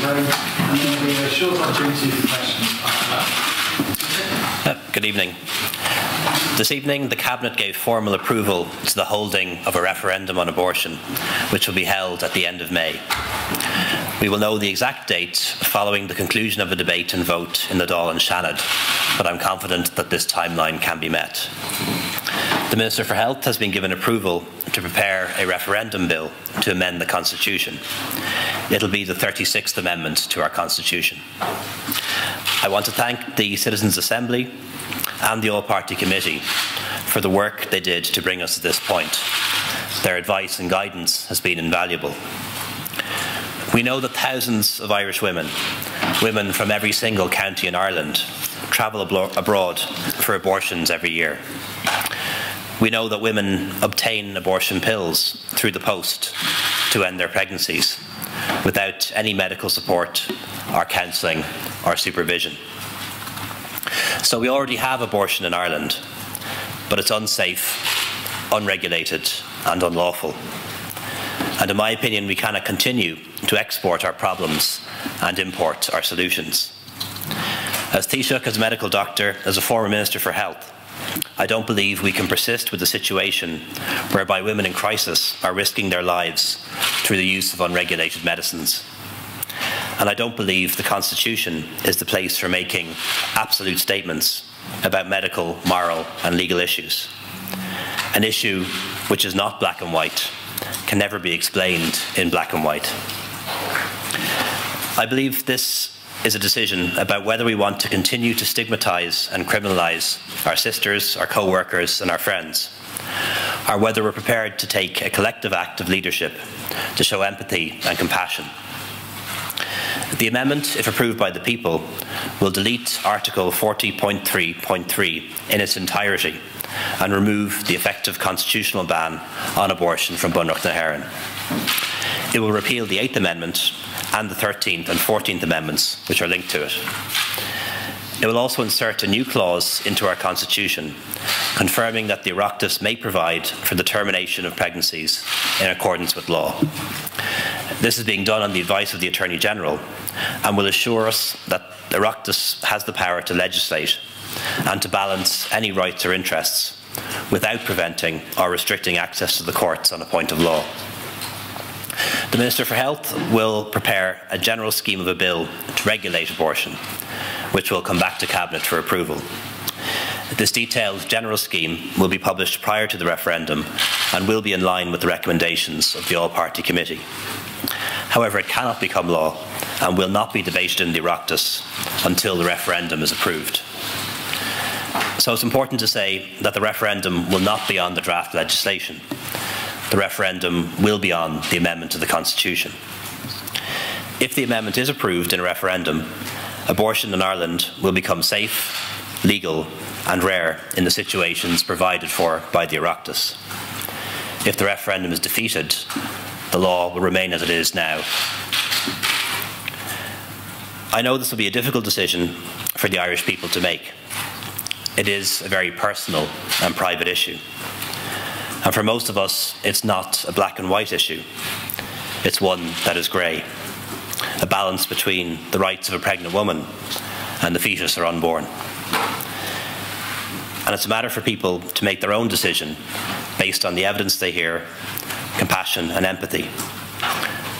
and then there'll be a short opportunity for questions after that. Good evening. This evening, the Cabinet gave formal approval to the holding of a referendum on abortion, which will be held at the end of May. We will know the exact date following the conclusion of a debate and vote in the Dáil and Shannon, but I'm confident that this timeline can be met. The Minister for Health has been given approval to prepare a referendum bill to amend the Constitution. It'll be the 36th amendment to our Constitution. I want to thank the Citizens' Assembly and the All-Party Committee for the work they did to bring us to this point. Their advice and guidance has been invaluable. We know that thousands of Irish women from every single county in Ireland, travel abroad for abortions every year. We know that women obtain abortion pills through the post to end their pregnancies without any medical support or counselling or supervision. So we already have abortion in Ireland, but it's unsafe, unregulated and unlawful. And in my opinion, we cannot continue to export our problems and import our solutions. As Taoiseach, as a medical doctor, as a former Minister for Health, I don't believe we can persist with a situation whereby women in crisis are risking their lives through the use of unregulated medicines. And I don't believe the Constitution is the place for making absolute statements about medical, moral and legal issues. An issue which is not black and white can never be explained in black and white. I believe this is a decision about whether we want to continue to stigmatise and criminalise our sisters, our co-workers and our friends, or whether we're prepared to take a collective act of leadership to show empathy and compassion. The amendment, if approved by the people, will delete Article 40.3.3 in its entirety and remove the effective constitutional ban on abortion from Bunreacht na hÉireann. It will repeal the 8th Amendment and the 13th and 14th Amendments, which are linked to it. It will also insert a new clause into our Constitution, confirming that the Oireachtas may provide for the termination of pregnancies in accordance with law. This is being done on the advice of the Attorney-General and will assure us that the Oireachtas has the power to legislate and to balance any rights or interests without preventing or restricting access to the courts on a point of law. The Minister for Health will prepare a general scheme of a bill to regulate abortion, which will come back to Cabinet for approval. This detailed general scheme will be published prior to the referendum and will be in line with the recommendations of the All-Party Committee. However, it cannot become law and will not be debated in the Oireachtas until the referendum is approved. So it's important to say that the referendum will not be on the draft legislation. The referendum will be on the amendment to the Constitution. If the amendment is approved in a referendum, abortion in Ireland will become safe, legal and rare in the situations provided for by the Oireachtas. If the referendum is defeated, the law will remain as it is now. I know this will be a difficult decision for the Irish people to make. It is a very personal and private issue. And for most of us, it's not a black and white issue. It's one that is grey, a balance between the rights of a pregnant woman and the fetus or unborn. And it's a matter for people to make their own decision based on the evidence they hear, compassion and empathy.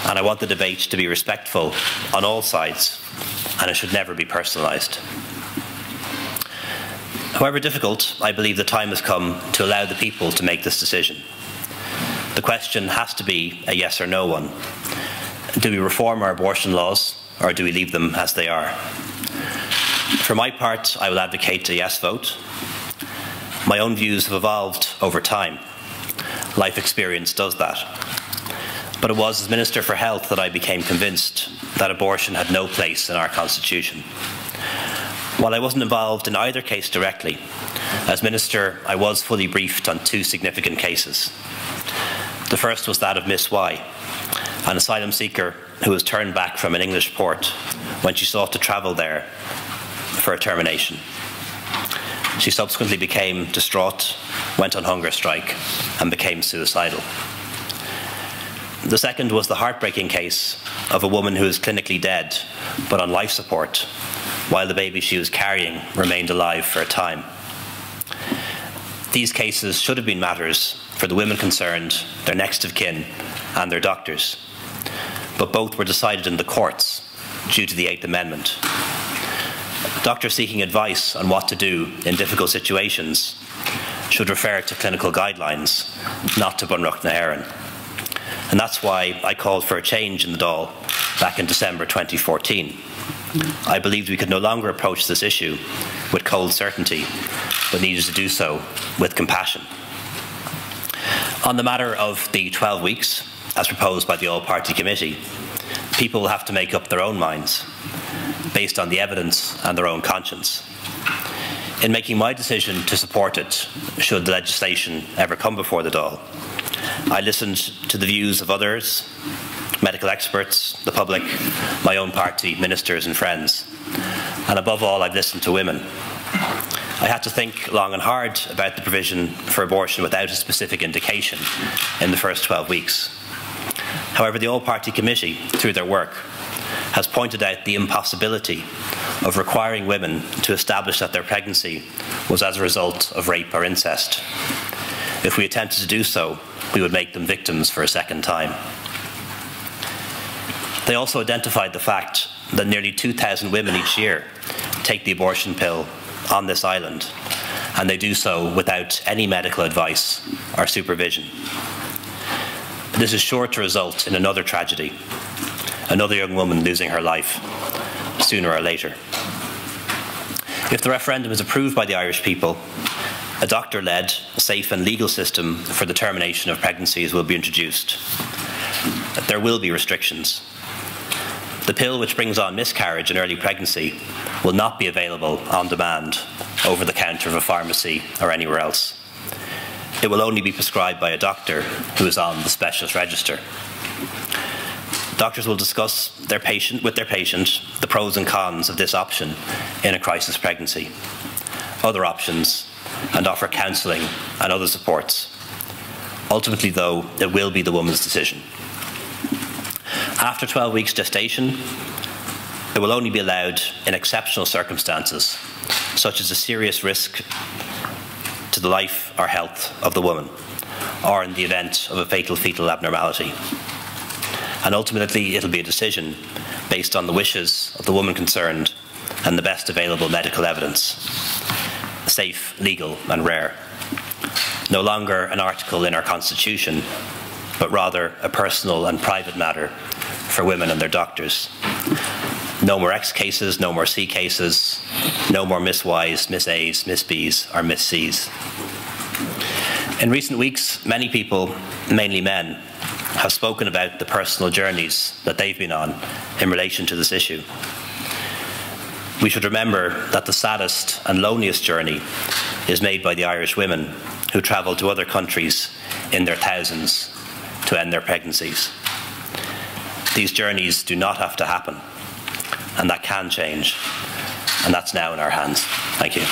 And I want the debate to be respectful on all sides, and it should never be personalised. However difficult, I believe the time has come to allow the people to make this decision. The question has to be a yes or no one. Do we reform our abortion laws, or do we leave them as they are? For my part, I will advocate a yes vote. My own views have evolved over time. Life experience does that. But it was as Minister for Health that I became convinced that abortion had no place in our Constitution. While I wasn't involved in either case directly, as Minister I was fully briefed on two significant cases. The first was that of Miss Y, an asylum seeker who was turned back from an English port when she sought to travel there for a termination. She subsequently became distraught, went on hunger strike and became suicidal. The second was the heartbreaking case of a woman who is clinically dead but on life support, while the baby she was carrying remained alive for a time. These cases should have been matters for the women concerned, their next of kin, and their doctors, but both were decided in the courts due to the 8th Amendment. Doctors seeking advice on what to do in difficult situations should refer to clinical guidelines, not to Bunruch na hÉireann. And that's why I called for a change in the Dáil back in December 2014. I believed we could no longer approach this issue with cold certainty, but needed to do so with compassion. On the matter of the 12 weeks, as proposed by the All-Party Committee, people will have to make up their own minds, based on the evidence and their own conscience. In making my decision to support it, should the legislation ever come before the Dáil, I listened to the views of others, medical experts, the public, my own party, ministers and friends. And above all, I've listened to women. I had to think long and hard about the provision for abortion without a specific indication in the first 12 weeks. However, the All-Party Committee, through their work, has pointed out the impossibility of requiring women to establish that their pregnancy was as a result of rape or incest. If we attempted to do so, we would make them victims for a second time. They also identified the fact that nearly 2,000 women each year take the abortion pill on this island, and they do so without any medical advice or supervision. This is sure to result in another tragedy, another young woman losing her life, sooner or later. If the referendum is approved by the Irish people, a doctor-led, safe and legal system for the termination of pregnancies will be introduced. There will be restrictions. The pill which brings on miscarriage and early pregnancy will not be available on demand over the counter of a pharmacy or anywhere else. It will only be prescribed by a doctor who is on the specialist register. Doctors will discuss with their patient the pros and cons of this option in a crisis pregnancy, other options, and offer counselling and other supports. Ultimately, though, it will be the woman's decision. After 12 weeks gestation, it will only be allowed in exceptional circumstances, such as a serious risk to the life or health of the woman, or in the event of a fatal fetal abnormality. And ultimately, it'll be a decision based on the wishes of the woman concerned and the best available medical evidence. Safe, legal and rare. No longer an article in our Constitution, but rather a personal and private matter for women and their doctors. No more X cases, no more C cases, no more Miss Ys, Miss As, Miss Bs or Miss Cs. In recent weeks, many people, mainly men, have spoken about the personal journeys that they've been on in relation to this issue. We should remember that the saddest and loneliest journey is made by the Irish women who travel to other countries in their thousands to end their pregnancies. These journeys do not have to happen, and that can change, and that's now in our hands. Thank you.